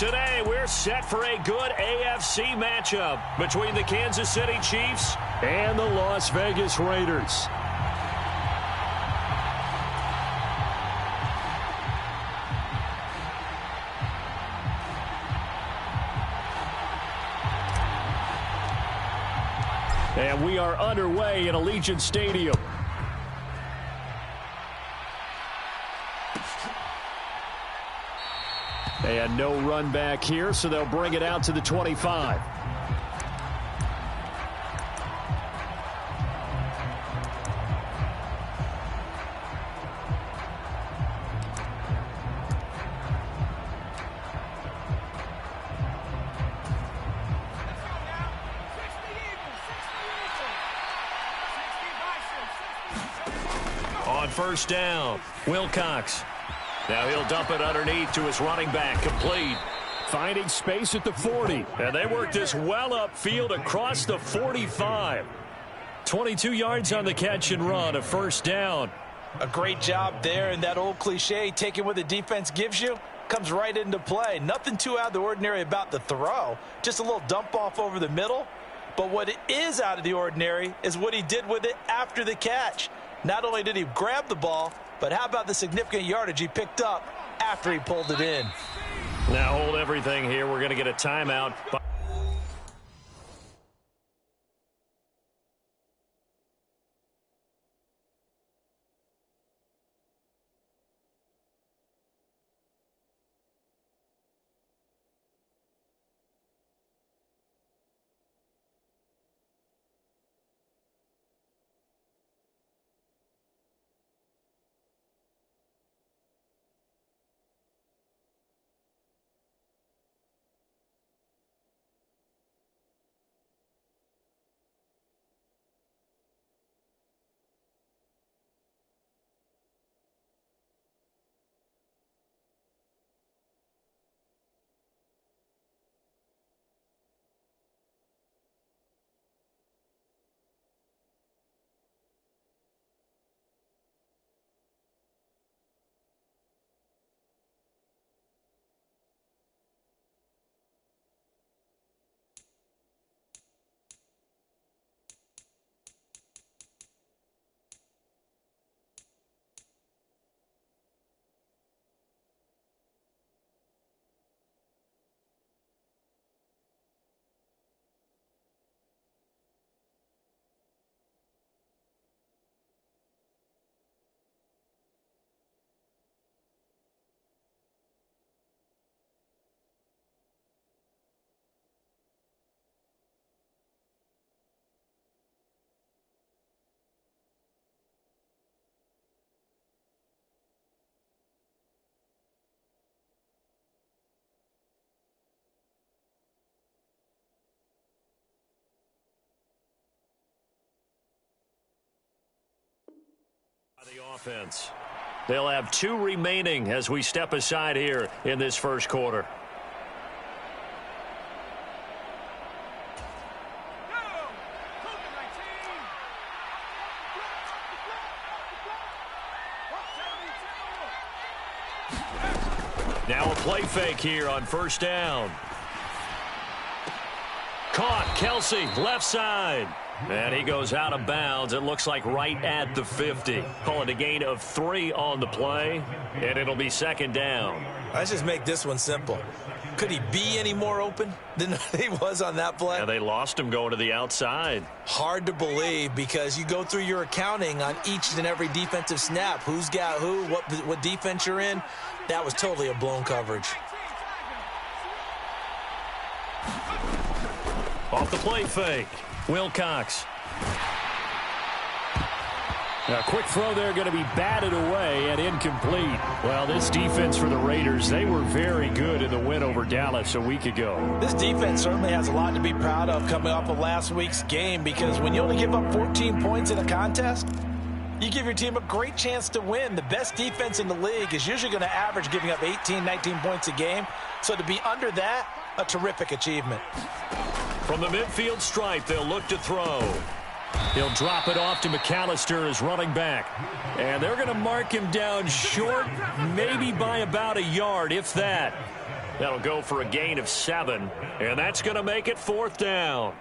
Today, we're set for a good AFC matchup between the Kansas City Chiefs and the Las Vegas Raiders. And we are underway at Allegiant Stadium. And no run back here, so they'll bring it out to the 25. On first down, Wilcox. Now he'll dump it underneath to his running back, complete. Finding space at the 40. And they work this well upfield across the 45. 22 yards on the catch and run, a first down. A great job there, and that old cliche, taking what the defense gives you, comes right into play. Nothing too out of the ordinary about the throw, just a little dump off over the middle. But what is out of the ordinary is what he did with it after the catch. Not only did he grab the ball, but how about the significant yardage he picked up after he pulled it in? Now hold everything here. We're going to get a timeout. The offense. They'll have 2 remaining as we step aside here in this first quarter. Now a play fake here on first down. Caught. Kelsey, left side. And he goes out of bounds. It looks like right at the 50. Call it a gain of 3 on the play, and it'll be second down. Let's just make this one simple. Could he be any more open than he was on that play? Yeah, they lost him going to the outside. Hard to believe because you go through your accounting on each and every defensive snap. Who's got who, what defense you're in. That was totally a blown coverage. Off the play fake. Wilcox. A quick throw there going to be batted away and incomplete. Well, this defense for the Raiders, they were very good in the win over Dallas a week ago. This defense certainly has a lot to be proud of coming off of last week's game because when you only give up 14 points in a contest, you give your team a great chance to win. The best defense in the league is usually going to average giving up 18, 19 points a game. So to be under that, a terrific achievement. From the midfield stripe, they'll look to throw. He'll drop it off to McAllister as running back. And they're going to mark him down short, maybe by about a yard, if that. That'll go for a gain of 7, and that's going to make it 4th down.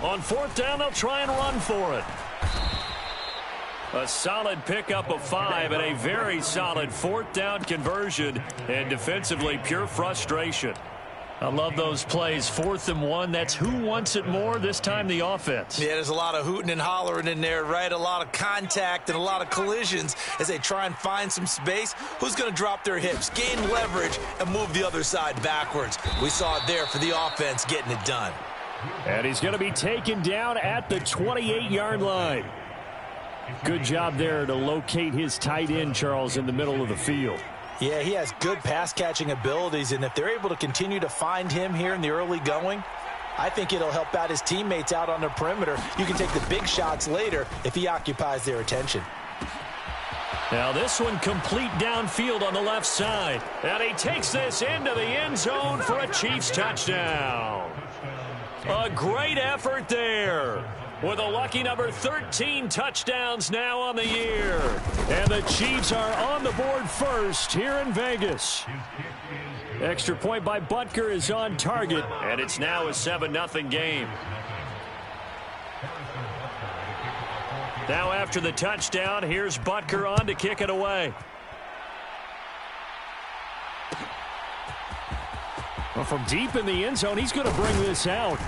On 4th down, they'll try and run for it. A solid pickup of 5 and a very solid 4th down conversion, and defensively pure frustration. I love those plays. 4th and 1, that's who wants it more, this time the offense. Yeah, there's a lot of hooting and hollering in there, right? A lot of contact and a lot of collisions as they try and find some space. Who's going to drop their hips, gain leverage, and move the other side backwards? We saw it there for the offense getting it done. And he's going to be taken down at the 28-yard line. Good job there to locate his tight end, Charles, in the middle of the field. Yeah, he has good pass-catching abilities, and if they're able to continue to find him here in the early going, I think it'll help out his teammates out on the perimeter. You can take the big shots later if he occupies their attention. Now this one complete downfield on the left side. And he takes this into the end zone for a Chiefs touchdown. A great effort there, with a lucky number 13 touchdowns now on the year. And the Chiefs are on the board first here in Vegas. Extra point by Butker is on target. And it's now a 7-0 game. Now after the touchdown, here's Butker on to kick it away. Well, from deep in the end zone, he's going to bring this out.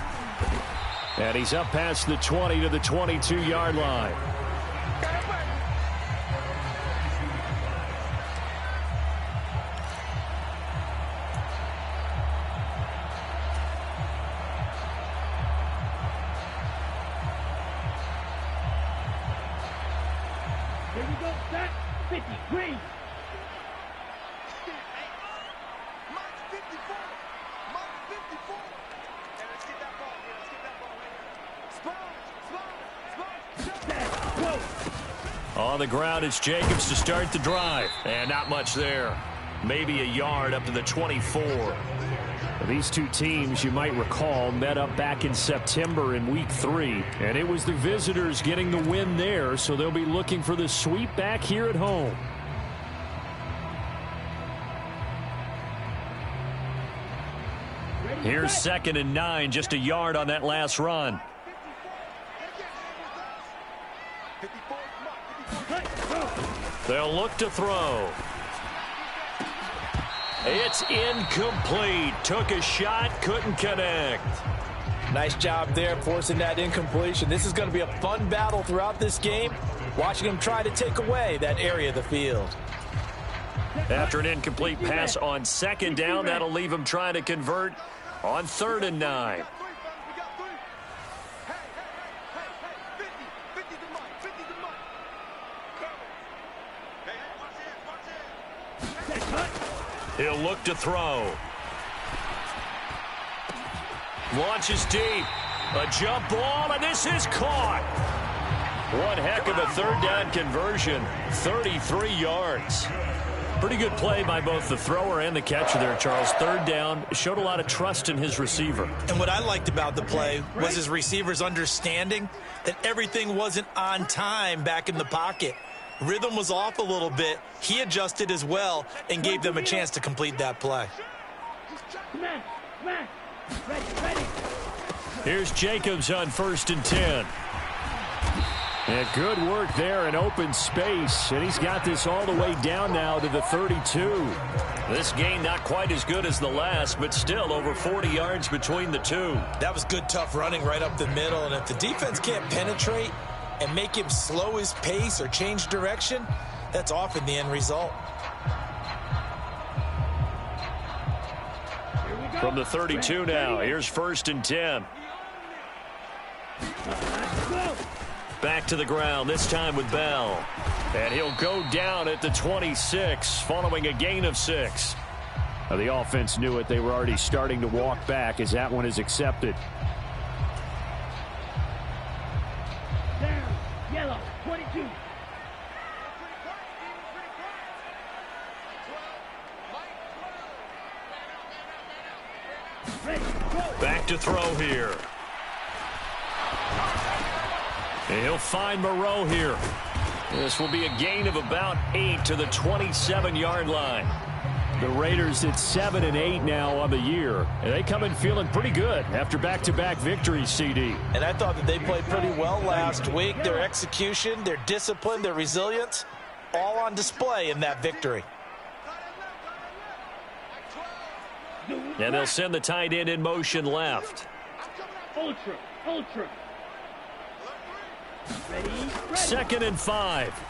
And he's up past the 20 to the 22-yard line. Here we go, set, 50, green. On the ground, it's Jacobs to start the drive. And not much there. Maybe a yard up to the 24. These two teams, you might recall, met up back in September in Week 3. And it was the visitors getting the win there, so they'll be looking for the sweep back here at home. Here's 2nd and 9, just a yard on that last run. They'll look to throw. It's incomplete. Took a shot, couldn't connect. Nice job there forcing that incompletion. This is going to be a fun battle throughout this game, watching him try to take away that area of the field. After an incomplete pass on 2nd down, that'll leave him trying to convert on 3rd and 9. He'll look to throw. Launches deep. A jump ball, and this is caught. One heck of a 3rd down conversion. 33 yards. Pretty good play by both the thrower and the catcher there, Charles. 3rd down, showed a lot of trust in his receiver. And what I liked about the play was his receivers understanding that everything wasn't on time back in the pocket. Rhythm was off a little bit. He adjusted as well and gave them a chance to complete that play. Here's Jacobs on 1st and 10. And good work there in open space. And he's got this all the way down now to the 32. This gain not quite as good as the last, but still over 40 yards between the two. That was good, tough running right up the middle. And if the defense can't penetrate and make him slow his pace or change direction, that's often the end result. From the 32 now, here's 1st and 10. Back to the ground, this time with Bell. And he'll go down at the 26, following a gain of 6. Now, the offense knew it. They were already starting to walk back as that one is accepted. Down, yellow, 22. Back to throw here. And he'll find Moreau here. This will be a gain of about 8 to the 27-yard line. The Raiders at 7-8 now on the year. And they come in feeling pretty good after back-to-back victories, CD. And I thought that they played pretty well last week. Their execution, their discipline, their resilience, all on display in that victory. And they'll send the tight end in motion left. Ultra. Ready. 2nd and 5.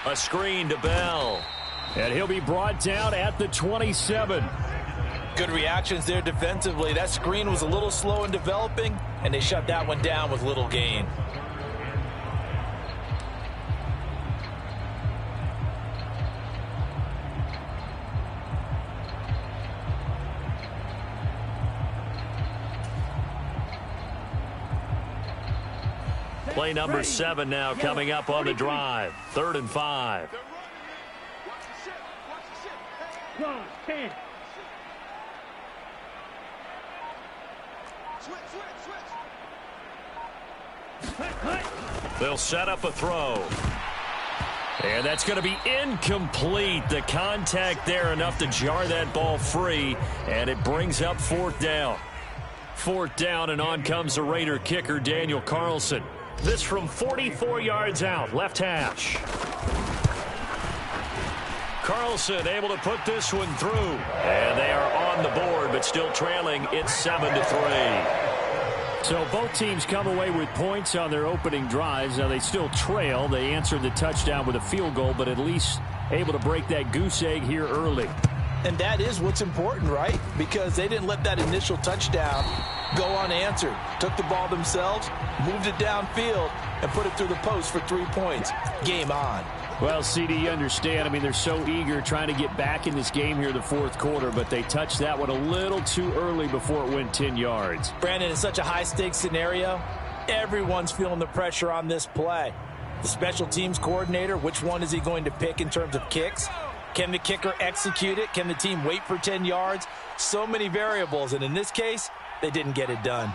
A screen to Bell. And he'll be brought down at the 27. Good reactions there defensively. That screen was a little slow in developing, and they shut that one down with little gain. Play number 7 now coming up on the drive. 3rd and 5. Close. 10. They'll set up a throw. And that's going to be incomplete. The contact there enough to jar that ball free, and it brings up 4th down. 4th down, and on comes the Raider kicker, Daniel Carlson. This from 44 yards out, left hash. Carlson able to put this one through. And they are on the board, but still trailing. It's 7-3. So both teams come away with points on their opening drives. Now they still trail. They answered the touchdown with a field goal, but at least able to break that goose egg here early. And that is what's important, right? Because they didn't let that initial touchdown go unanswered. Took the ball themselves, moved it downfield, and put it through the post for 3 points. Game on. Well, CD, you understand. I mean, they're so eager trying to get back in this game here the 4th quarter, but they touched that one a little too early before it went 10 yards. Brandon, it's such a high-stakes scenario. Everyone's feeling the pressure on this play. The special teams coordinator, which one is he going to pick in terms of kicks? Can the kicker execute it? Can the team wait for 10 yards? So many variables, and in this case, they didn't get it done.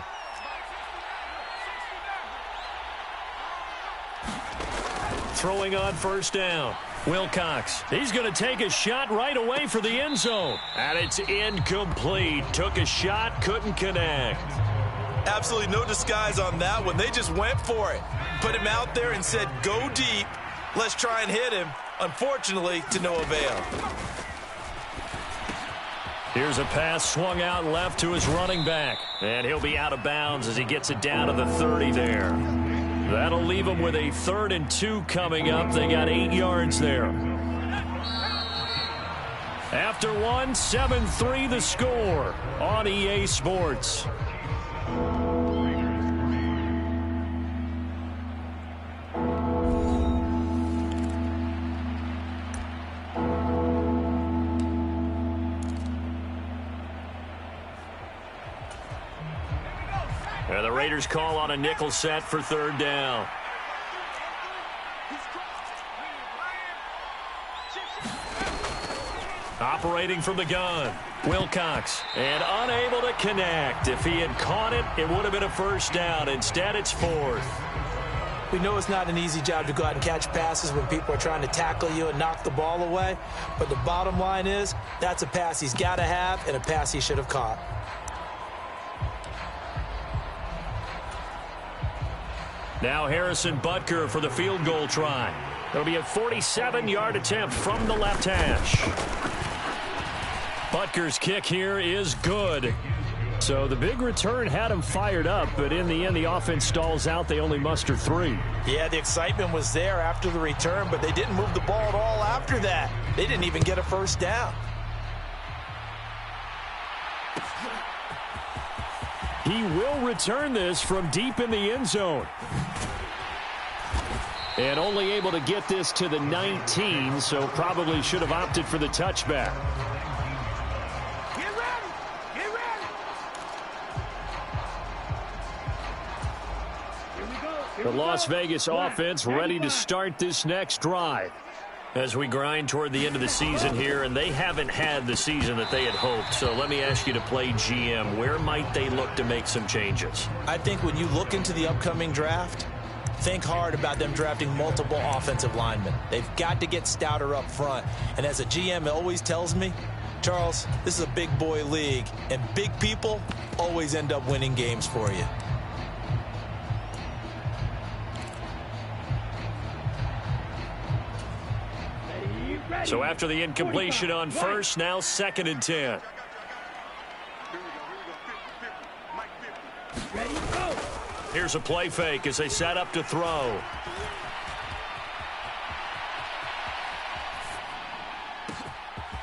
Throwing on 1st down. Wilcox. He's going to take a shot right away for the end zone. And it's incomplete. Took a shot, couldn't connect. Absolutely no disguise on that one. They just went for it. Put him out there and said, go deep. Let's try and hit him. Unfortunately, to no avail. Here's a pass swung out left to his running back. And he'll be out of bounds as he gets it down to the 30 there. That'll leave them with a 3rd and 2 coming up. They got 8 yards there. After one, 7-3 the score on EA Sports. And the Raiders call on a nickel set for 3rd down. Operating from the gun, Wilcox, and unable to connect. If he had caught it, it would have been a 1st down. Instead, it's 4th. We know it's not an easy job to go out and catch passes when people are trying to tackle you and knock the ball away. But the bottom line is, that's a pass he's got to have and a pass he should have caught. Now Harrison Butker for the field goal try. It'll be a 47-yard attempt from the left hash. Butker's kick here is good. So the big return had him fired up, but in the end, the offense stalls out. They only muster 3. Yeah, the excitement was there after the return, but they didn't move the ball at all after that. They didn't even get a 1st down. He will return this from deep in the end zone. And only able to get this to the 19, so probably should have opted for the touchback. Get ready! Get ready! Here we go. The Las Vegas offense ready to start this next drive. As we grind toward the end of the season here, and they haven't had the season that they had hoped. So let me ask you to play GM. Where might they look to make some changes? I think when you look into the upcoming draft, think hard about them drafting multiple offensive linemen. They've got to get stouter up front. And as a GM, it always tells me, Charles, this is a big boy league, and big people always end up winning games for you. So after the incompletion on first, now 2nd and 10. Ready, go. Here's a play fake as they set up to throw.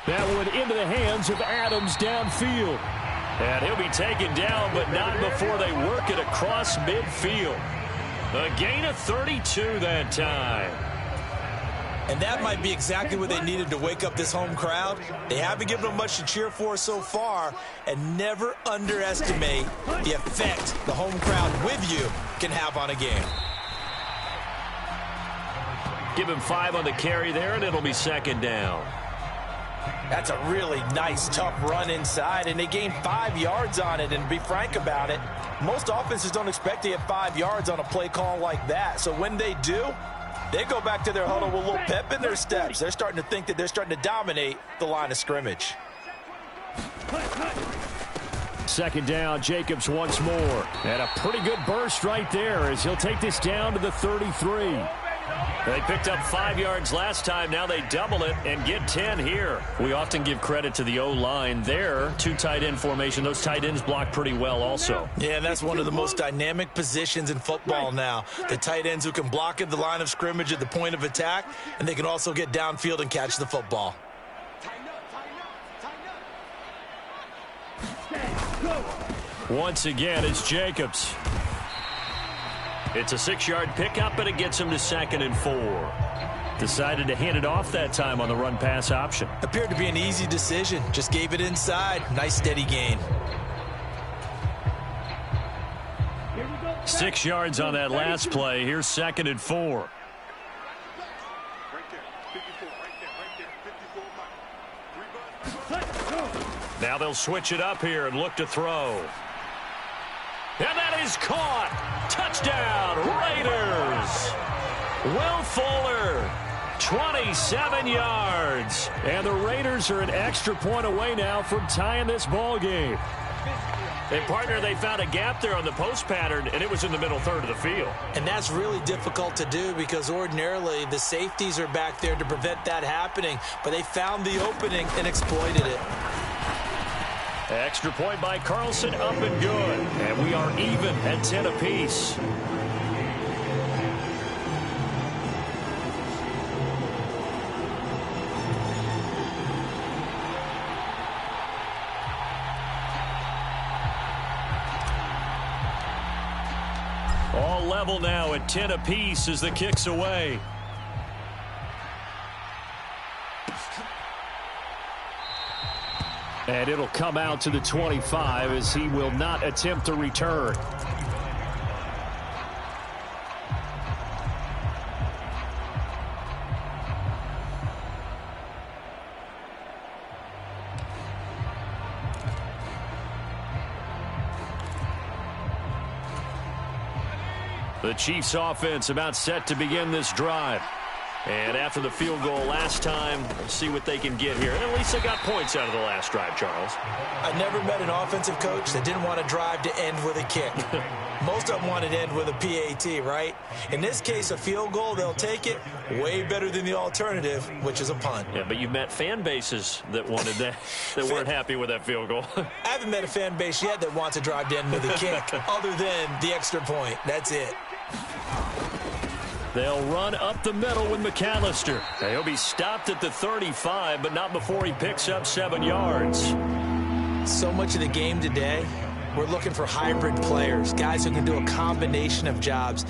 That one into the hands of Adams downfield. And he'll be taken down, but not before they work it across midfield. A gain of 32 that time. And that might be exactly what they needed to wake up this home crowd. They haven't given them much to cheer for so far, and never underestimate the effect the home crowd with you can have on a game. Give him 5 on the carry there, and it'll be 2nd down. That's a really nice, tough run inside, and they gained 5 yards on it. And to be frank about it, most offenses don't expect to get 5 yards on a play call like that. So when they do, they go back to their huddle with a little pep in their steps. They're starting to think that they're starting to dominate the line of scrimmage. 2nd down, Jacobs once more. And a pretty good burst right there as he'll take this down to the 33. They picked up 5 yards last time. Now they double it and get 10 here. We often give credit to the O-line there. 2 tight end formation. Those tight ends block pretty well also. Yeah, and that's one of the most dynamic positions in football now. The tight ends who can block at the line of scrimmage at the point of attack, and they can also get downfield and catch the football. Once again, it's Jacobs. It's a 6-yard pickup, and it gets him to 2nd and 4. Decided to hand it off that time on the run-pass option. Appeared to be an easy decision. Just gave it inside. Nice, steady gain. 6 yards on that last play. Here's 2nd and 4. Now they'll switch it up here and look to throw. And that is caught. Touchdown, Raiders. Will Fuller, 27 yards. And the Raiders are an extra point away now from tying this ball game. And, partner, they found a gap there on the post pattern, and it was in the middle third of the field. And that's really difficult to do because ordinarily the safeties are back there to prevent that happening. But they found the opening and exploited it. Extra point by Carlson, up and good. And we are even at 10 apiece. All level now at 10 apiece as the kick's away. And it'll come out to the 25 as he will not attempt to return. The Chiefs offense about set to begin this drive. And after the field goal last time, let's see what they can get here. And at least they got points out of the last drive, Charles. I never met an offensive coach that didn't want to drive to end with a kick. Most of them wanted to end with a PAT, right? In this case, a field goal, they'll take it. Way better than the alternative, which is a punt. Yeah, but you've met fan bases that wanted that, that weren't happy with that field goal. I haven't met a fan base yet that wants to drive to end with a kick, other than the extra point. That's it. They'll run up the middle with McAllister. He'll be stopped at the 35, but not before he picks up 7 yards. So much of the game today, we're looking for hybrid players, guys who can do a combination of jobs.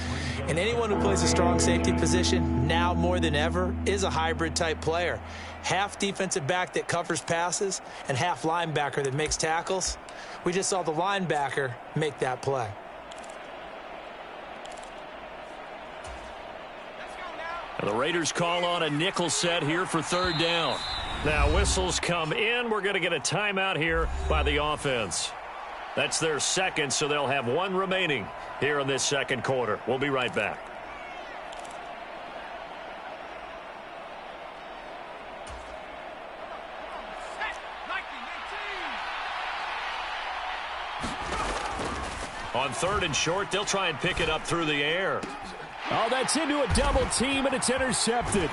And anyone who plays a strong safety position, now more than ever, is a hybrid type player. Half defensive back that covers passes and half linebacker that makes tackles. We just saw the linebacker make that play. The Raiders call on a nickel set here for third down. Now whistles come in. We're going to get a timeout here by the offense. That's their second, so they'll have one remaining here in this second quarter. We'll be right back. On third and short, they'll try and pick it up through the air. Oh, that's into a double team, and it's intercepted.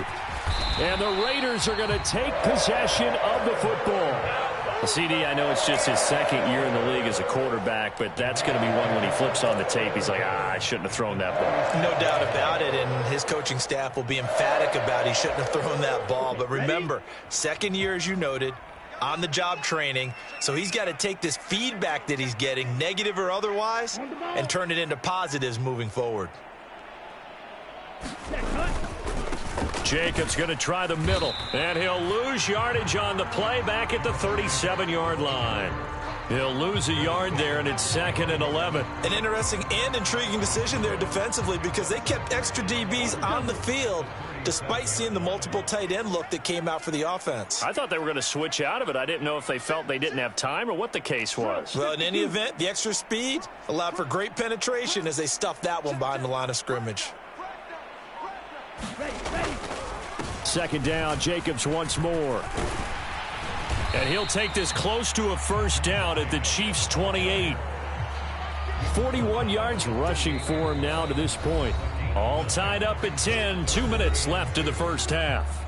And the Raiders are going to take possession of the football. CD, I know it's just his second year in the league as a quarterback, but that's going to be one when he flips on the tape. He's like, I shouldn't have thrown that ball. No doubt about it, and his coaching staff will be emphatic about he shouldn't have thrown that ball. But remember, second year, as you noted, on-the-job training, so he's got to take this feedback that he's getting, negative or otherwise, and turn it into positives moving forward. Jacobs going to try the middle, and he'll lose yardage on the play back at the 37-yard line. He'll lose a yard there, and it's second and 11. An interesting and intriguing decision there defensively because they kept extra DBs on the field despite seeing the multiple tight end look that came out for the offense. I thought they were going to switch out of it. I didn't know if they felt they didn't have time or what the case was. Well, in any event, the extra speed allowed for great penetration as they stuffed that one behind the line of scrimmage. Second down, Jacobs once more. And he'll take this close to a first down at the Chiefs' 28. 41 yards rushing for him now to this point. All tied up at 10. 2 minutes left in the first half.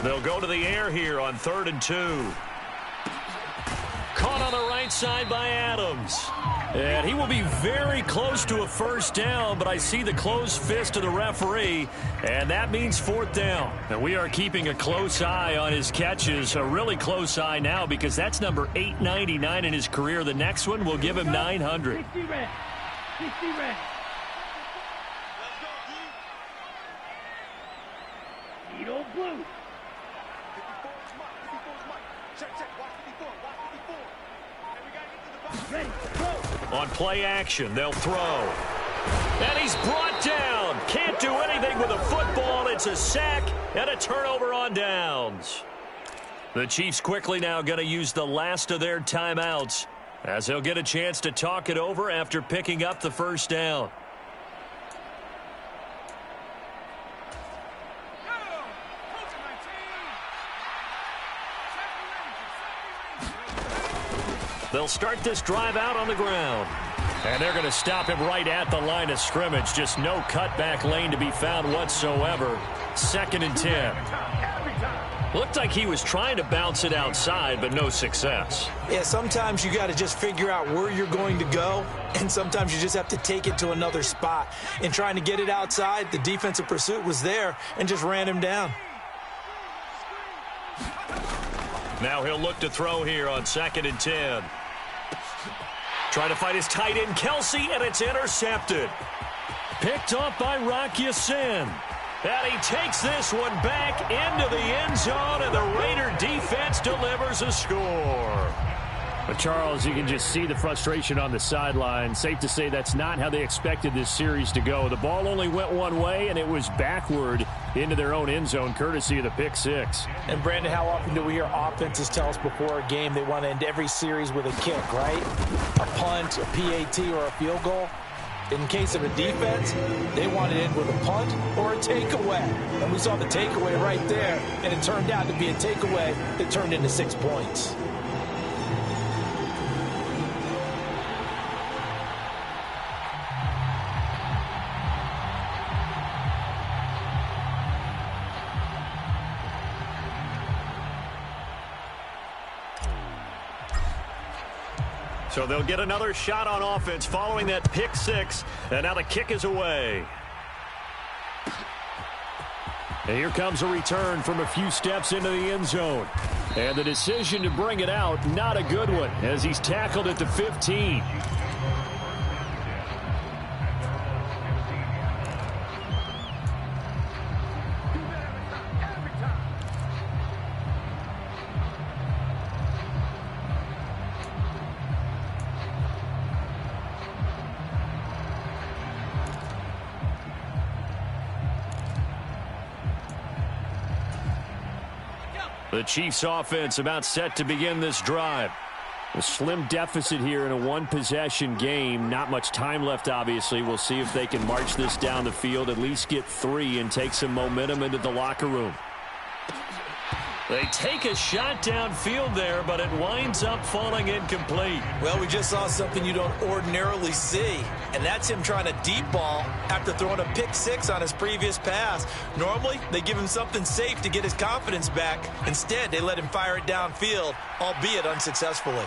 They'll go to the air here on 3rd and 2. Caught on the right side by Adams. And he will be very close to a first down, but I see the closed fist of the referee, and that means 4th down. And we are keeping a close eye on his catches, a really close eye now because that's number 899 in his career. The next one will give him 900. 60 red. 60 red. Needle blue. Ready, go. On play action, they'll throw. And he's brought down. Can't do anything with a football. It's a sack and a turnover on downs. The Chiefs quickly now going to use the last of their timeouts as they'll get a chance to talk it over after picking up the first down. They'll start this drive out on the ground. And they're going to stop him right at the line of scrimmage. Just no cutback lane to be found whatsoever. 2nd and 10. Looked like he was trying to bounce it outside, but no success. Yeah, sometimes you got to just figure out where you're going to go, and sometimes you just have to take it to another spot. In trying to get it outside, the defensive pursuit was there and just ran him down. Now he'll look to throw here on 2nd and 10. Trying to find his tight end, Kelsey, and it's intercepted. Picked off by Rock Ya-Sin. And he takes this one back into the end zone, and the Raider defense delivers a score. But, Charles, you can just see the frustration on the sideline. Safe to say that's not how they expected this series to go. The ball only went one way, and it was backward into their own end zone, courtesy of the pick six. And, Brandon, how often do we hear offenses tell us before a game they want to end every series with a kick, right? A punt, a PAT, or a field goal? In case of a defense, they want to end with a punt or a takeaway. And we saw the takeaway right there, and it turned out to be a takeaway that turned into 6 points. So they'll get another shot on offense following that pick six. And now the kick is away. And here comes a return from a few steps into the end zone. And the decision to bring it out, not a good one, as he's tackled at the 15. The Chiefs offense about set to begin this drive. A slim deficit here in a one-possession game. Not much time left, obviously. We'll see if they can march this down the field, at least get 3, and take some momentum into the locker room. They take a shot downfield there, but it winds up falling incomplete. Well, we just saw something you don't ordinarily see, and that's him trying to deep ball after throwing a pick six on his previous pass. Normally, they give him something safe to get his confidence back. Instead, they let him fire it downfield, albeit unsuccessfully.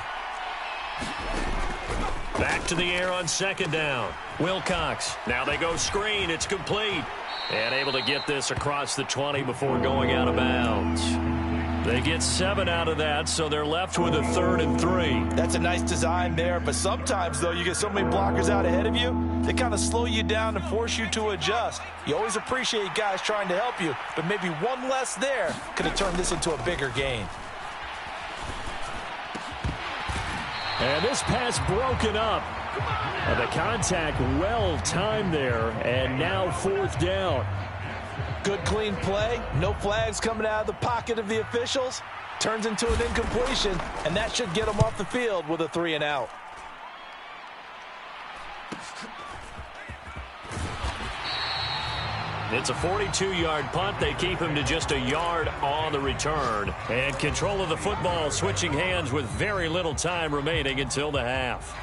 Back to the air on second down. Wilcox. Now they go screen. It's complete. And able to get this across the 20 before going out of bounds. They get 7 out of that, so they're left with a 3rd and 3. That's a nice design there, but sometimes, though, you get so many blockers out ahead of you, they kind of slow you down and force you to adjust. You always appreciate guys trying to help you, but maybe one less there could have turned this into a bigger gain. And this pass broken up. The contact well timed there, and now 4th down. Good clean play, no flags coming out of the pocket of the officials. Turns into an incompletion, and that should get them off the field with a 3 and out. It's a 42-yard punt. They keep him to just a yard on the return. And control of the football switching hands with very little time remaining until the half.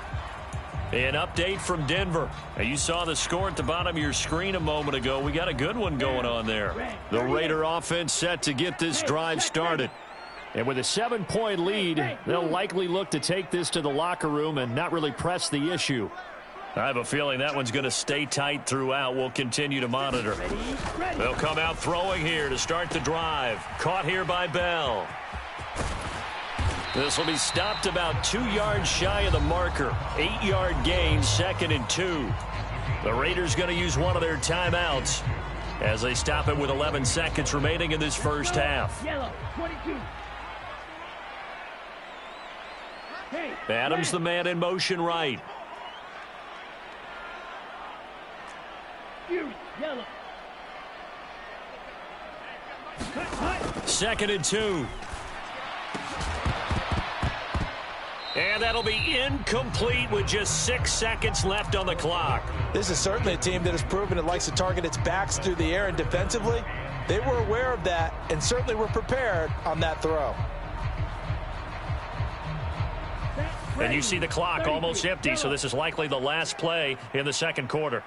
An update from Denver. Now, you saw the score at the bottom of your screen a moment ago. We got a good one going on there. The Raider offense set to get this drive started. And with a 7-point lead, they'll likely look to take this to the locker room and not really press the issue. I have a feeling that one's going to stay tight throughout. We'll continue to monitor. They'll come out throwing here to start the drive. Caught here by Bell. This will be stopped about 2 yards shy of the marker. 8-yard gain, 2nd and 2. The Raiders going to use one of their timeouts as they stop it with 11 seconds remaining in this first half. Yellow, 22. Adams, the man in motion right. Yellow. 2nd and 2. And that'll be incomplete with just 6 seconds left on the clock. This is certainly a team that has proven it likes to target its backs through the air and defensively. They were aware of that and certainly were prepared on that throw. And you see the clock almost empty, so this is likely the last play in the second quarter.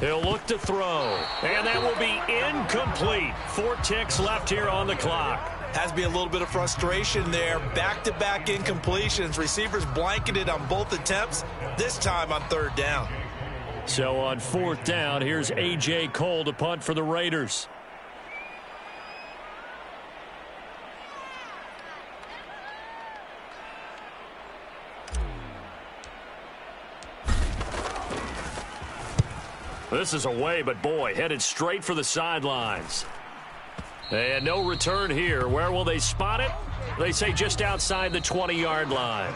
He'll look to throw, and that will be incomplete. 4 ticks left here on the clock. Has to be a little bit of frustration there. Back-to-back incompletions. Receivers blanketed on both attempts, this time on 3rd down. So on 4th down, here's A.J. Cole to punt for the Raiders. This is away, but boy, headed straight for the sidelines. And no return here. Where will they spot it? They say just outside the 20-yard line.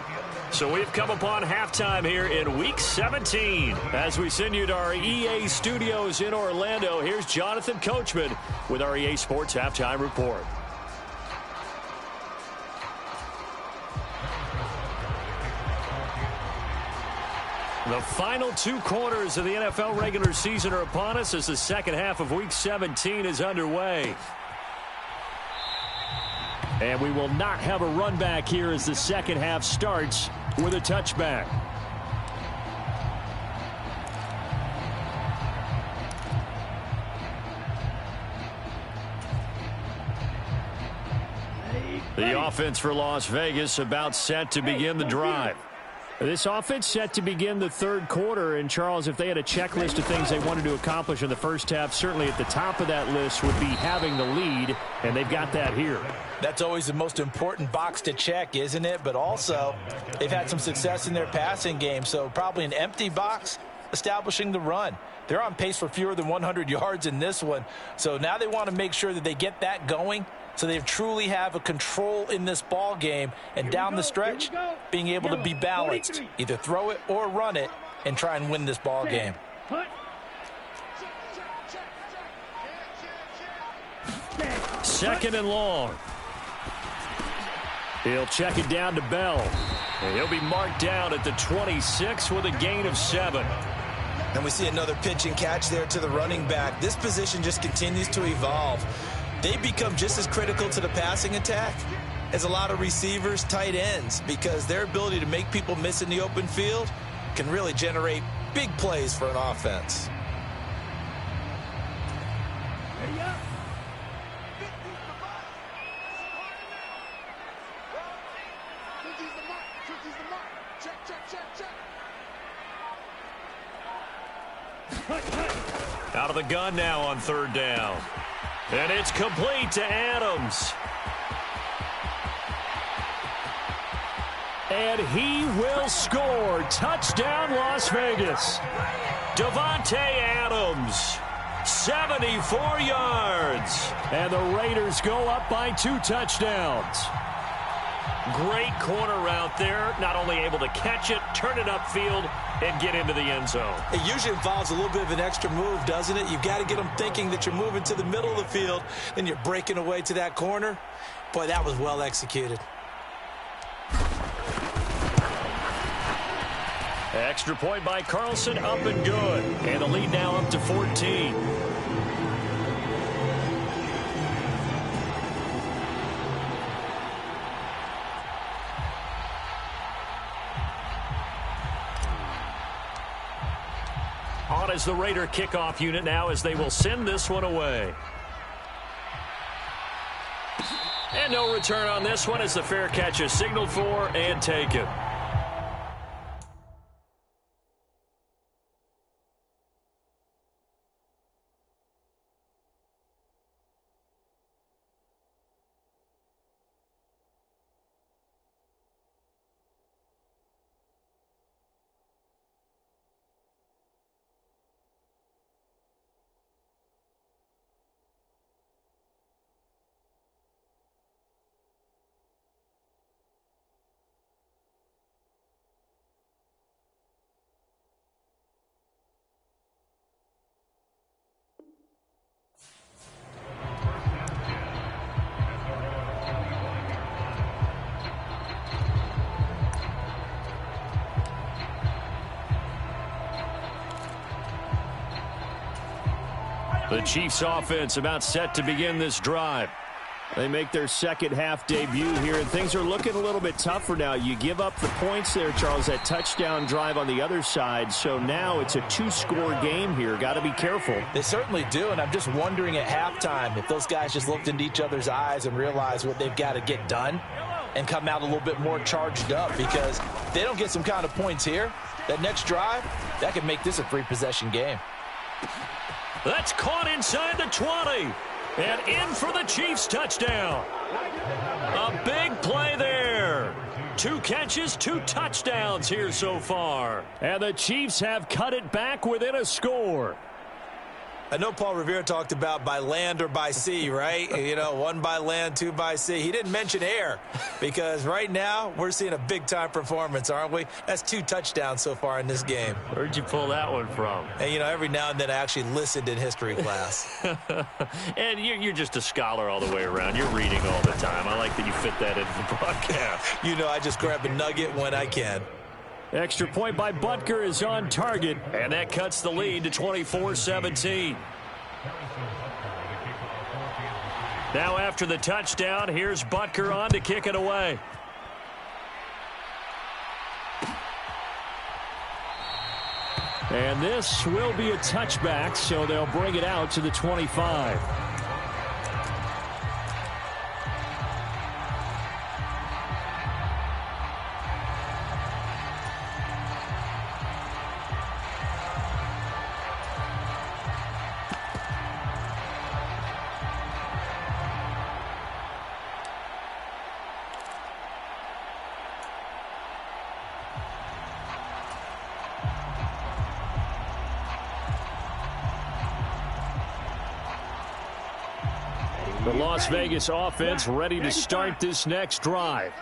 So we've come upon halftime here in Week 17. As we send you to our EA studios in Orlando, here's Jonathan Coachman with our EA Sports Halftime Report. The final 2 quarters of the NFL regular season are upon us as the second half of Week 17 is underway. And we will not have a run back here as the second half starts with a touchback. The offense for Las Vegas about set to begin the drive. This offense set to begin the third quarter. And, Charles, if they had a checklist of things they wanted to accomplish in the first half, certainly at the top of that list would be having the lead, and they've got that here. That's always the most important box to check, isn't it? But also, they've had some success in their passing game, so probably an empty box establishing the run. They're on pace for fewer than 100 yards in this one, so now they want to make sure that they get that going so they truly have a control in this ball game, and down the stretch, being able to be balanced, either throw it or run it, and try and win this ball game. Second and long. He'll check it down to Bell. And he'll be marked down at the 26 with a gain of 7. And we see another pitch and catch there to the running back. This position just continues to evolve. They become just as critical to the passing attack as a lot of receivers, tight ends, because their ability to make people miss in the open field can really generate big plays for an offense. Out of the gun now on third down. And it's complete to Adams. And he will score. Touchdown, Las Vegas. Davante Adams, 74 yards. And the Raiders go up by 2 touchdowns. Great corner route there. Not only able to catch it, turn it upfield, and get into the end zone. It usually involves a little bit of an extra move, doesn't it? You've got to get them thinking that you're moving to the middle of the field, then you're breaking away to that corner. Boy, that was well executed. Extra point by Carlson, up and good. And the lead now up to 14. On as the Raider kickoff unit now as they will send this one away. And no return on this one as the fair catch is signaled for and taken. The Chiefs offense about set to begin this drive. They make their second half debut here, and things are looking a little bit tougher now. You give up the points there, Charles, that touchdown drive on the other side. So now it's a 2-score game here. Got to be careful. They certainly do, and I'm just wondering at halftime if those guys just looked into each other's eyes and realized what they've got to get done and come out a little bit more charged up, because if they don't get some kind of points here, that next drive, that could make this a 3-possession game. That's caught inside the 20. And in for the Chiefs touchdown. A big play there. 2 catches, 2 touchdowns here so far. And the Chiefs have cut it back within a score. I know Paul Revere talked about by land or by sea, right? You know, 1 by land, 2 by sea. He didn't mention air, because right now we're seeing a big-time performance, aren't we? That's 2 touchdowns so far in this game. Where'd you pull that one from? And, you know, every now and then I actually listened in history class. And you're just a scholar all the way around. You're reading all the time. I like that you fit that into the broadcast. You know, I just grab a nugget when I can. Extra point by Butker is on target. And that cuts the lead to 24-17. Now after the touchdown, here's Butker on to kick it away. And this will be a touchback, so they'll bring it out to the 25. The Las Vegas offense ready to start this next drive.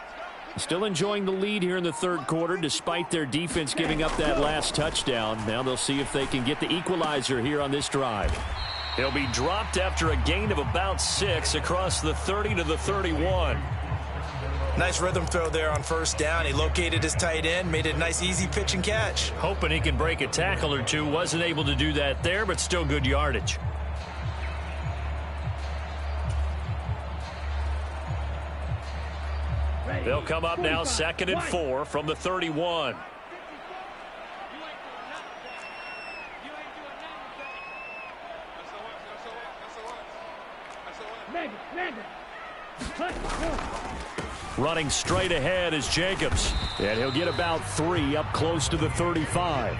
Still enjoying the lead here in the third quarter despite their defense giving up that last touchdown. Now they'll see if they can get the equalizer here on this drive. He'll be dropped after a gain of about 6 across the 30 to the 31. Nice rhythm throw there on first down. He located his tight end, made it a nice easy pitch and catch. Hoping he can break a tackle or two. Wasn't able to do that there, but still good yardage. They'll come up now 2nd and 4 from the 31. Running straight ahead is Jacobs. And he'll get about 3 up close to the 35.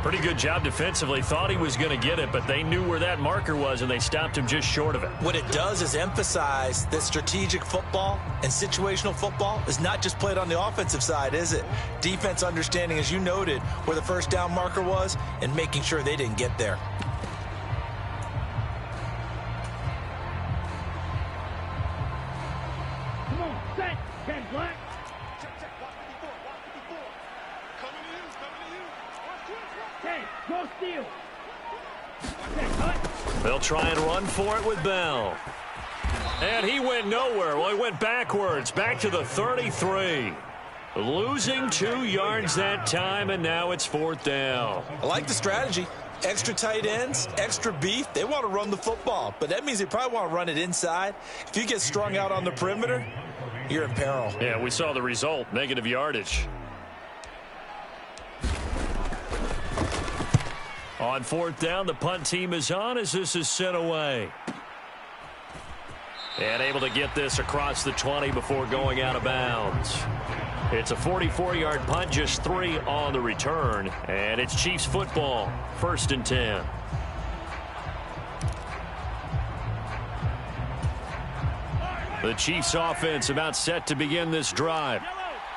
Pretty good job defensively. Thought he was going to get it, but they knew where that marker was, and they stopped him just short of it. What it does is emphasize that strategic football and situational football is not just played on the offensive side, is it? Defense understanding, as you noted, where the first down marker was and making sure they didn't get there. Come on, set, Ken Black. Okay, go steal. Okay, cut. They'll try and run for it with Bell. And he went nowhere. Well, he went backwards, back to the 33. Losing 2 yards that time, and now it's 4th down. I like the strategy. Extra tight ends, extra beef. They want to run the football, but that means they probably want to run it inside. If you get strung out on the perimeter, you're in peril. Yeah, we saw the result, negative yardage. On 4th down, the punt team is on as this is sent away. And able to get this across the 20 before going out of bounds. It's a 44-yard punt, just 3 on the return. And it's Chiefs football, 1st and 10. The Chiefs offense about set to begin this drive.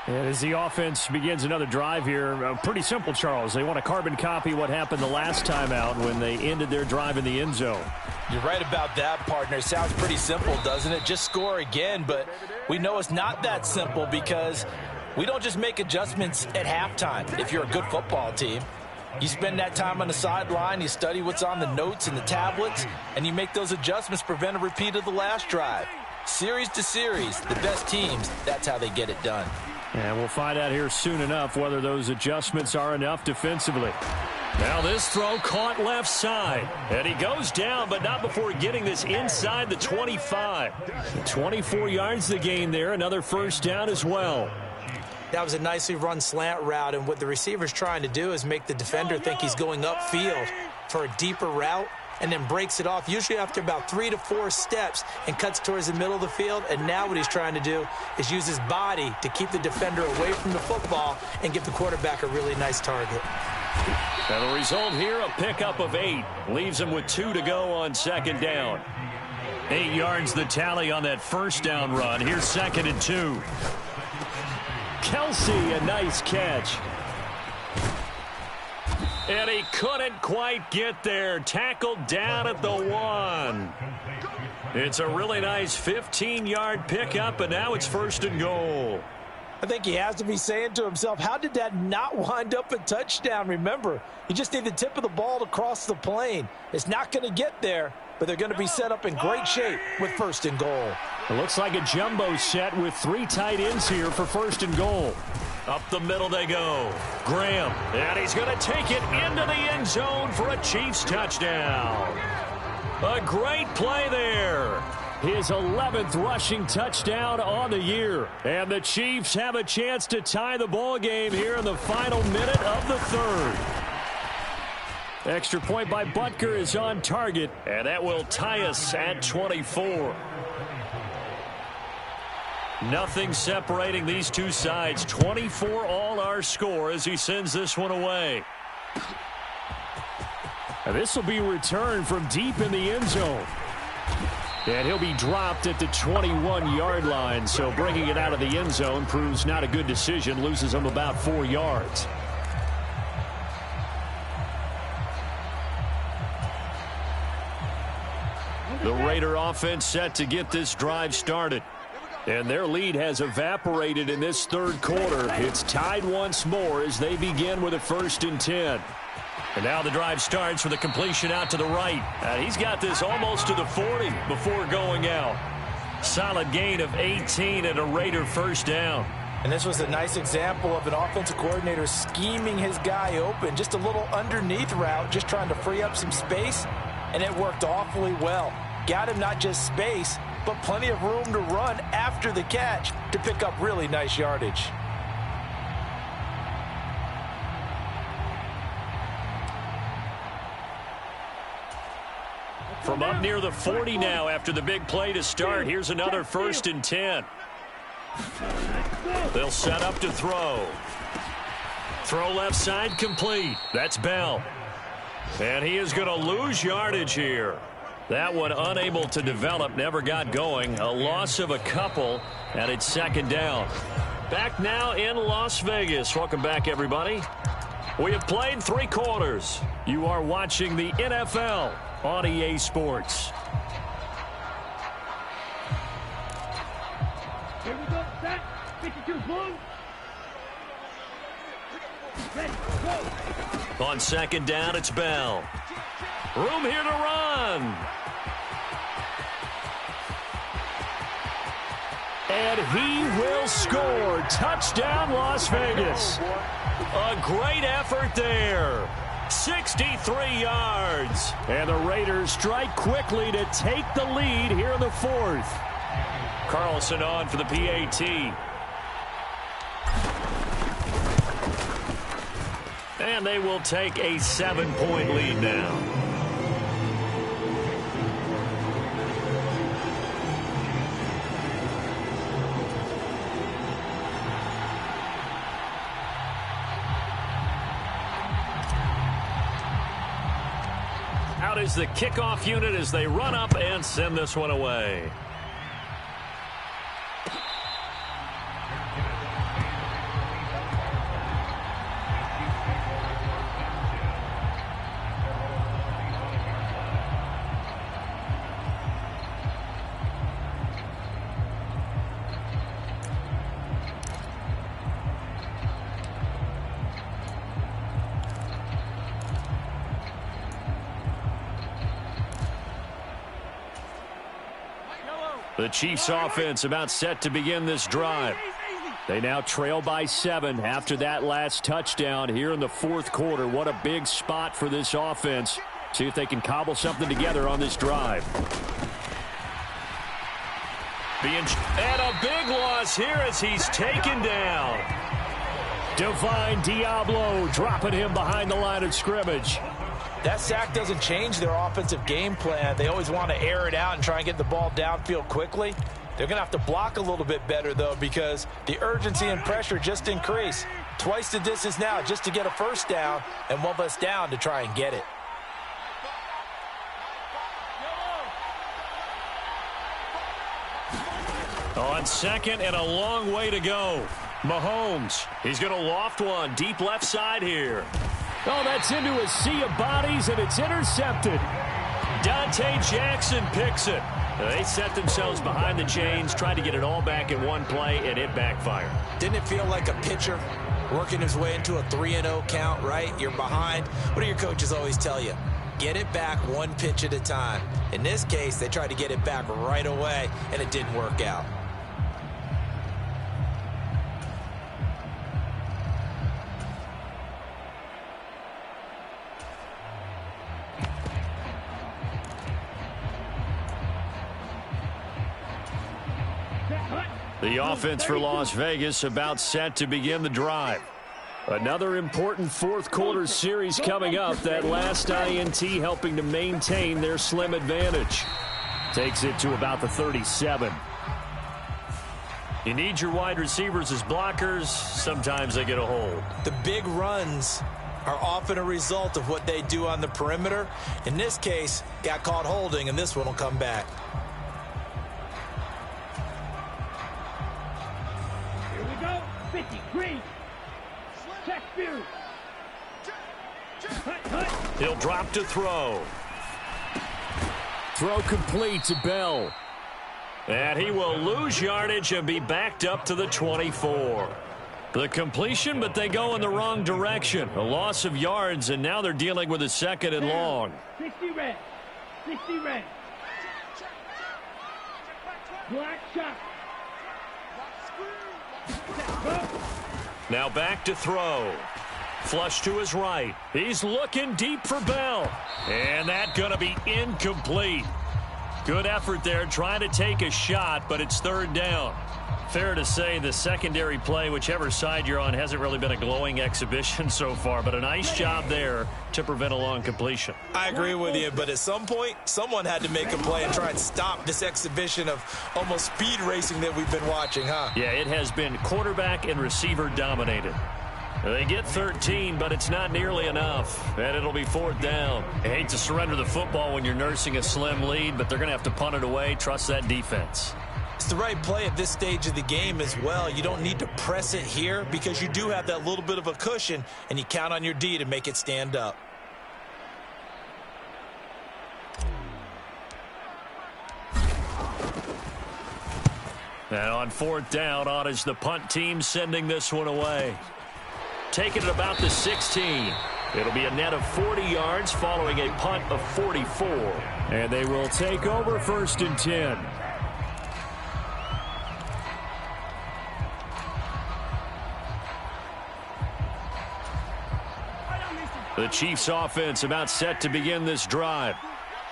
And as the offense begins another drive here, pretty simple, Charles. They want to carbon copy what happened the last time out when they ended their drive in the end zone. You're right about that, partner. Sounds pretty simple, doesn't it? Just score again, but we know it's not that simple because we don't just make adjustments at halftime if you're a good football team. You spend that time on the sideline, you study what's on the notes and the tablets, and you make those adjustments, prevent a repeat of the last drive. Series to series, the best teams, that's how they get it done. And we'll find out here soon enough whether those adjustments are enough defensively. Now this throw caught left side. And he goes down, but not before getting this inside the 25. 24 yards the gain there. Another first down as well. That was a nicely run slant route, and what the receiver's trying to do is make the defender think he's going upfield for a deeper route, and then breaks it off, usually after about 3 to 4 steps, and cuts towards the middle of the field. And now what he's trying to do is use his body to keep the defender away from the football and give the quarterback a really nice target. And the result here, a pickup of 8. Leaves him with 2 to go on 2nd down. 8 yards the tally on that first down run. Here's 2nd and 2. Kelsey, a nice catch. And he couldn't quite get there. Tackled down at the 1. It's a really nice 15-yard pickup, and now it's 1st and goal. I think he has to be saying to himself, how did that not wind up a touchdown? Remember, you just need the tip of the ball to cross the plane. It's not going to get there, but they're going to be set up in great shape with 1st and goal. It looks like a jumbo set with 3 tight ends here for 1st and goal. Up the middle they go. Graham, and he's going to take it into the end zone for a Chiefs touchdown. A great play there. His 11th rushing touchdown on the year. And the Chiefs have a chance to tie the ball game here in the final minute of the 3rd. Extra point by Butker is on target. And that will tie us at 24. Nothing separating these two sides. 24 all our score as he sends this one away. And this will be returned from deep in the end zone. And he'll be dropped at the 21-yard line. So bringing it out of the end zone proves not a good decision. Loses him about 4 yards. The Raider offense set to get this drive started. And their lead has evaporated in this third quarter. It's tied once more as they begin with a 1st and 10. And now the drive starts with a completion out to the right. He's got this almost to the 40 before going out. Solid gain of 18 and a Raider 1st down. And this was a nice example of an offensive coordinator scheming his guy open. Just a little underneath route, just trying to free up some space, and it worked awfully well. Got him not just space, but plenty of room to run after the catch to pick up really nice yardage. From up near the 40 now after the big play to start, here's another 1st and 10. They'll set up to throw. Throw left side complete. That's Bell. And he is going to lose yardage here. That one unable to develop, never got going. A loss of a couple, and it's 2nd down. Back now in Las Vegas. Welcome back, everybody. We have played 3 quarters. You are watching the NFL on EA Sports. Here we go, set, 52 blue. Ready, go. On 2nd down, it's Bell. Room here to run. And he will score. Touchdown, Las Vegas. A great effort there. 63 yards. And the Raiders strike quickly to take the lead here in the 4th. Carlson on for the PAT. And they will take a 7-point lead now. Out is the kickoff unit as they run up and send this one away. The Chiefs offense about set to begin this drive. They now trail by 7 after that last touchdown here in the 4th quarter. What a big spot for this offense. See if they can cobble something together on this drive. And a big loss here as he's taken down. Divine Diablo dropping him behind the line of scrimmage. That sack doesn't change their offensive game plan. They always want to air it out and try and get the ball downfield quickly. They're going to have to block a little bit better, though, because the urgency and pressure just increase. Twice the distance now just to get a 1st down and 1 less down to try and get it. On 2nd and a long way to go. Mahomes, he's going to loft one deep left side here. Oh, that's into a sea of bodies, and it's intercepted. Dante Jackson picks it. They set themselves behind the chains, tried to get it all back in one play, and it backfired. Didn't it feel like a pitcher working his way into a 3-0 count, right? You're behind. What do your coaches always tell you? Get it back 1 pitch at a time. In this case, they tried to get it back right away, and it didn't work out. The offense for Las Vegas about set to begin the drive. Another important 4th quarter series coming up. That last INT helping to maintain their slim advantage. Takes it to about the 37. You need your wide receivers as blockers. Sometimes they get a hold. The big runs are often a result of what they do on the perimeter. In this case, got caught holding, and this one will come back. Here we go, 50, green. Check view. He'll drop to throw. Throw complete to Bell. And he will lose yardage and be backed up to the 24. The completion, but they go in the wrong direction. A loss of yards, and now they're dealing with a 2nd and long. 60 red. 60 red. Black shot. Now back to throw. Flush to his right. He's looking deep for Bell. And that's going to be incomplete. Good effort there trying to take a shot, but it's 3rd down. Fair to say the secondary play, whichever side you're on, hasn't really been a glowing exhibition so far, but a nice job there to prevent a long completion. I agree with you, but at some point, someone had to make a play and try and stop this exhibition of almost speed racing that we've been watching, huh? Yeah, it has been quarterback and receiver dominated. They get 13, but it's not nearly enough, and it'll be 4th down. I hate to surrender the football when you're nursing a slim lead, but they're going to have to punt it away. Trust that defense. It's the right play at this stage of the game as well. You don't need to press it here because you do have that little bit of a cushion, and you count on your D to make it stand up. And on 4th down, on is the punt team sending this one away. Taking it about the 16. It'll be a net of 40 yards following a punt of 44. And they will take over 1st and 10. The Chiefs offense about set to begin this drive.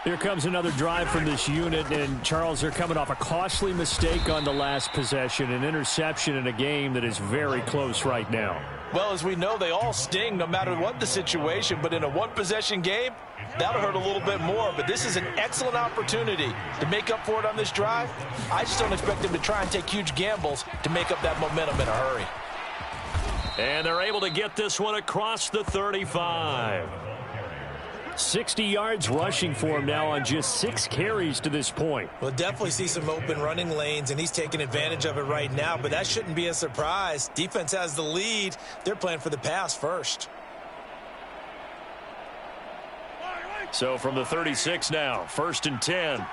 Here comes another drive from this unit, and Charles, they're coming off a costly mistake on the last possession, an interception in a game that is very close right now. Well, as we know, they all sting no matter what the situation, but in a one-possession game, that'll hurt a little bit more. But this is an excellent opportunity to make up for it on this drive. I just don't expect them to try and take huge gambles to make up that momentum in a hurry. And they're able to get this one across the 35. 60 yards rushing for him now on just 6 carries to this point. We'll definitely see some open running lanes, and he's taking advantage of it right now, but that shouldn't be a surprise. Defense has the lead. They're playing for the pass first. So from the 36 now, 1st and 10.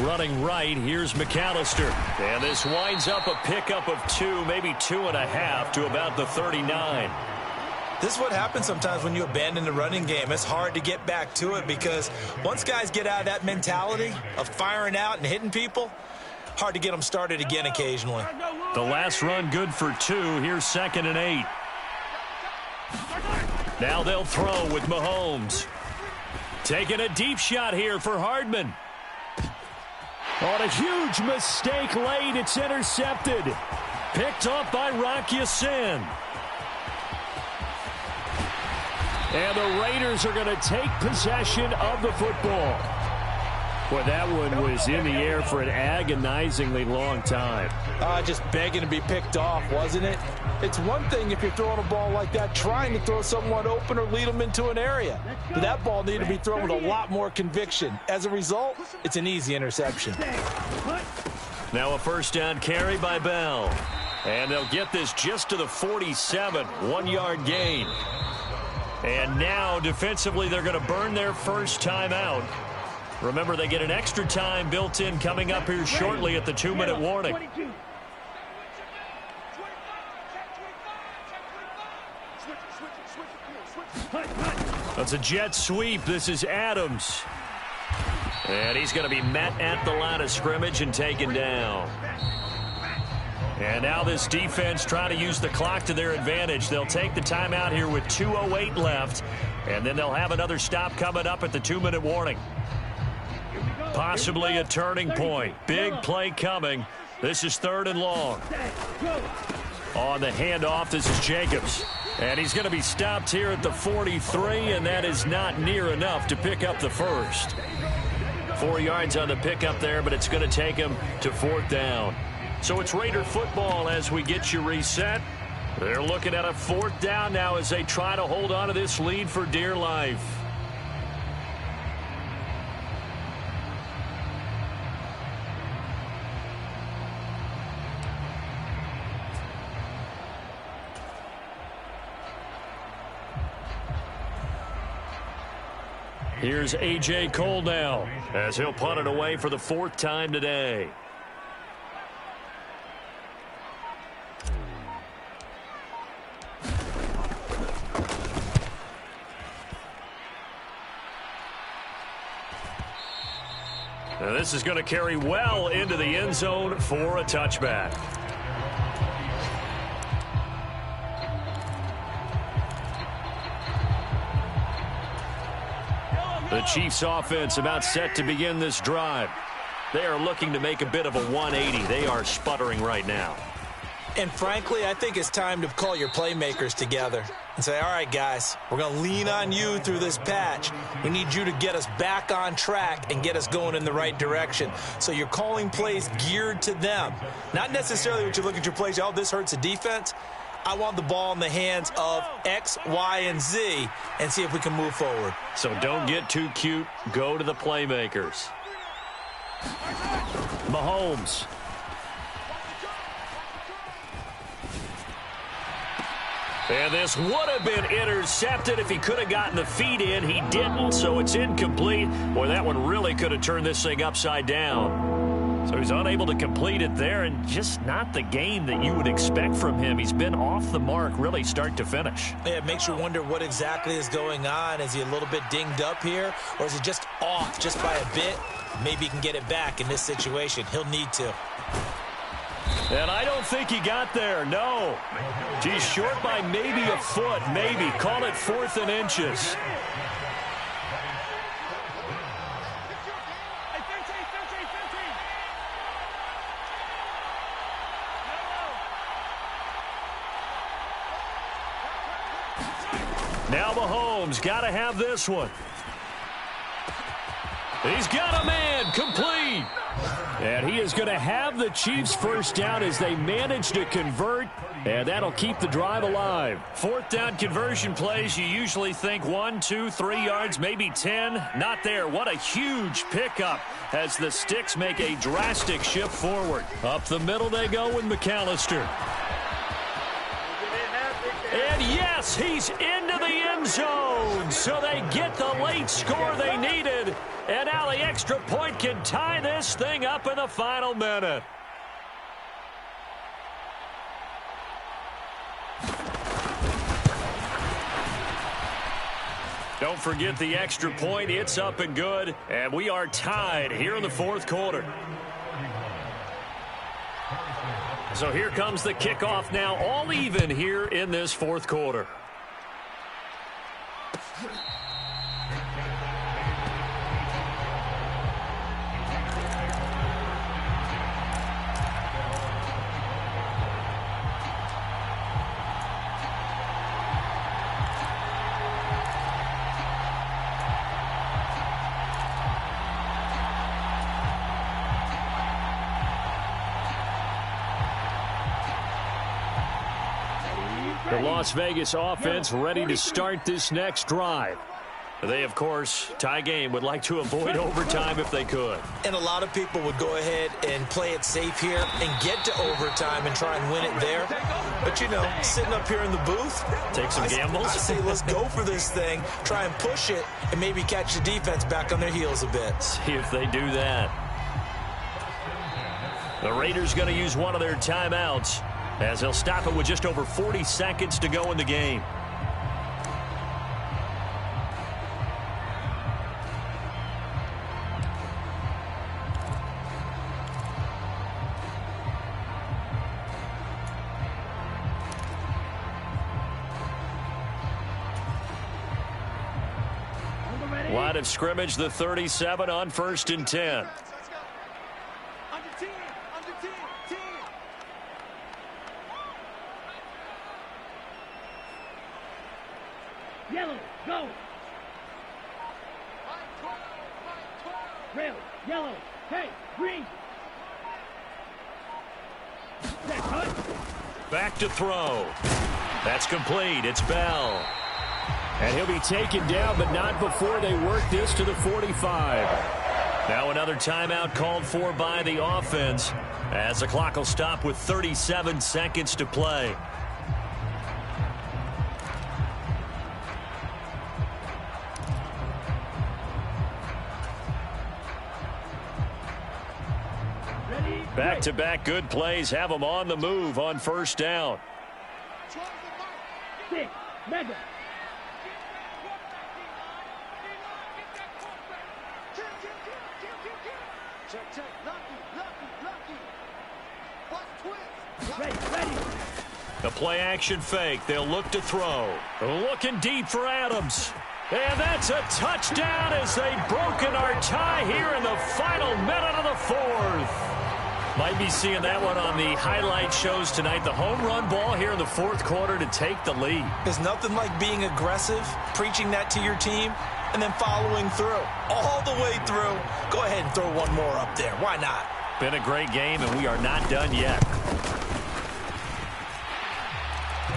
Running right, here's McAllister. And this winds up a pickup of 2, maybe 2.5 to about the 39. This is what happens sometimes when you abandon the running game. It's hard to get back to it because once guys get out of that mentality of firing out and hitting people, hard to get them started again occasionally. The last run good for 2. Here's 2nd and 8. Now they'll throw with Mahomes. Taking a deep shot here for Hardman. On a huge mistake late, it's intercepted. Picked off by Rock Ya-Sin. And the Raiders are going to take possession of the football. Boy, that one was in the air for an agonizingly long time. Just begging to be picked off, wasn't it? It's one thing if you're throwing a ball like that, trying to throw someone open or lead them into an area. But that ball needed to be thrown with a lot more conviction. As a result, it's an easy interception. Now a 1st down carry by Bell. And they'll get this just to the 47, 1-yard gain. And now defensively they're going to burn their first time out. Remember, they get an extra time built in coming up here shortly at the 2-minute warning. That's a jet sweep. This is Adams. And he's going to be met at the line of scrimmage and taken down. And now this defense trying to use the clock to their advantage. They'll take the timeout here with 2:08 left. And then they'll have another stop coming up at the 2-minute warning. Possibly a turning point. Big play coming. This is 3rd and long. On the handoff, this is Jacobs. And he's going to be stopped here at the 43, and that is not near enough to pick up the first. 4 yards on the pickup there, but it's going to take him to 4th down. So it's Raider football as we get you reset. They're looking at a 4th down now as they try to hold on to this lead for dear life. Here's A.J. Cole now as he'll punt it away for the 4th time today. Now this is going to carry well into the end zone for a touchback. The Chiefs offense about set to begin this drive. They are looking to make a bit of a 180. They are sputtering right now. And frankly, I think it's time to call your playmakers together and say, all right, guys, we're going to lean on you through this patch. We need you to get us back on track and get us going in the right direction. So you're calling plays geared to them. Not necessarily what you look at your plays, oh, this hurts the defense. I want the ball in the hands of X, Y, and Z and see if we can move forward. So don't get too cute. Go to the playmakers. Mahomes. And this would have been intercepted if he could have gotten the feet in. He didn't, so it's incomplete. Boy, that one really could have turned this thing upside down. So he's unable to complete it there, and just not the game that you would expect from him. He's been off the mark, really start to finish. Yeah, it makes you wonder what exactly is going on. Is he a little bit dinged up here, or is he just off just by a bit? Maybe he can get it back in this situation. He'll need to. And I don't think he got there, no. He's short by maybe a foot, maybe. Call it 4th and inches. Now Mahomes got to have this one. He's got a man, complete. And he is going to have the Chiefs first down as they manage to convert, and that'll keep the drive alive. 4th down conversion plays, you usually think 1, 2, 3 yards, maybe 10. Not there. What a huge pickup as the Sticks make a drastic shift forward. Up the middle they go with McAllister. And yes, he's into the end zone. So they get the late score they needed. And now the extra point can tie this thing up in the final minute. Don't forget the extra point. It's up and good. And we are tied here in the 4th quarter. So here comes the kickoff now, all even here in this 4th quarter. The Las Vegas offense ready to start this next drive. They, of course, tie game, would like to avoid overtime if they could. And a lot of people would go ahead and play it safe here and get to overtime and try and win it there. But, you know, sitting up here in the booth, take some gambles. I say let's go for this thing, try and push it, and maybe catch the defense back on their heels a bit. See if they do that. The Raiders going to use one of their timeouts, as they'll stop it with just over 40 seconds to go in the game. Line of scrimmage, the 37 on 1st and 10. Yellow, go. Red, yellow, hey, green. That cut. Back to throw. That's complete. It's Bell. And he'll be taken down, but not before they work this to the 45. Now another timeout called for by the offense, as the clock will stop with 37 seconds to play. Back-to-back good plays have them on the move on first down. Six, mega. Ready. The play-action fake. They'll look to throw. Looking deep for Adams. And that's a touchdown as they've broken our tie here in the final minute of the fourth. Might be seeing that one on the highlight shows tonight. The home run ball here in the fourth quarter to take the lead. There's nothing like being aggressive, preaching that to your team, and then following through. All the way through. Go ahead and throw one more up there. Why not? Been a great game, and we are not done yet.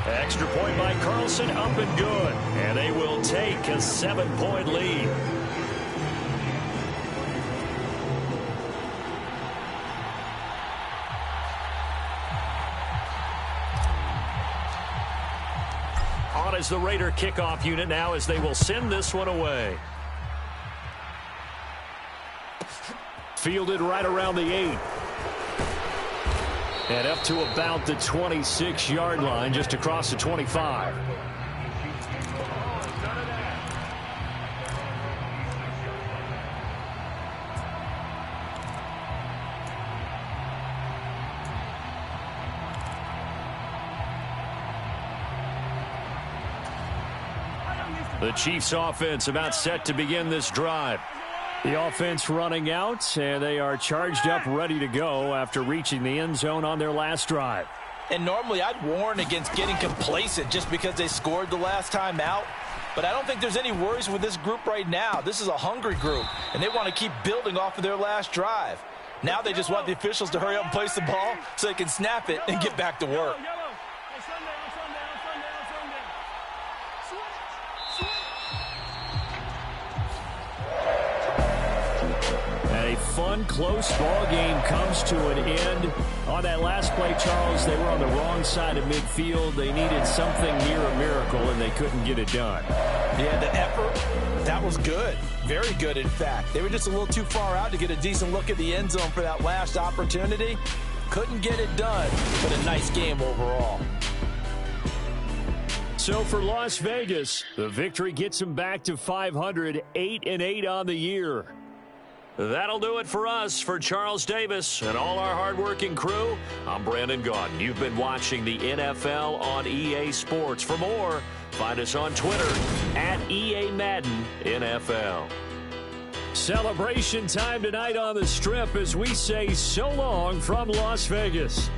Extra point by Carlson, up and good. And they will take a 7-point lead. On is the Raider kickoff unit now as they will send this one away. Fielded right around the 8. And up to about the 26-yard line, just across the 25. The Chiefs offense about set to begin this drive. The offense running out, and they are charged up, ready to go after reaching the end zone on their last drive. And normally I'd warn against getting complacent just because they scored the last time out. But I don't think there's any worries with this group right now. This is a hungry group, and they want to keep building off of their last drive. Now they just want the officials to hurry up and place the ball so they can snap it and get back to work. A fun, close ball game comes to an end. On that last play, Charles, they were on the wrong side of midfield. They needed something near a miracle, and they couldn't get it done. Yeah, the effort, that was good. Very good, in fact. They were just a little too far out to get a decent look at the end zone for that last opportunity. Couldn't get it done, but a nice game overall. So for Las Vegas, the victory gets them back to 500, 8-8 on the year. That'll do it for us. For Charles Davis and all our hardworking crew, I'm Brandon Gaudin. You've been watching the NFL on EA Sports. For more, find us on Twitter at EA Madden NFL. Celebration time tonight on the Strip as we say so long from Las Vegas.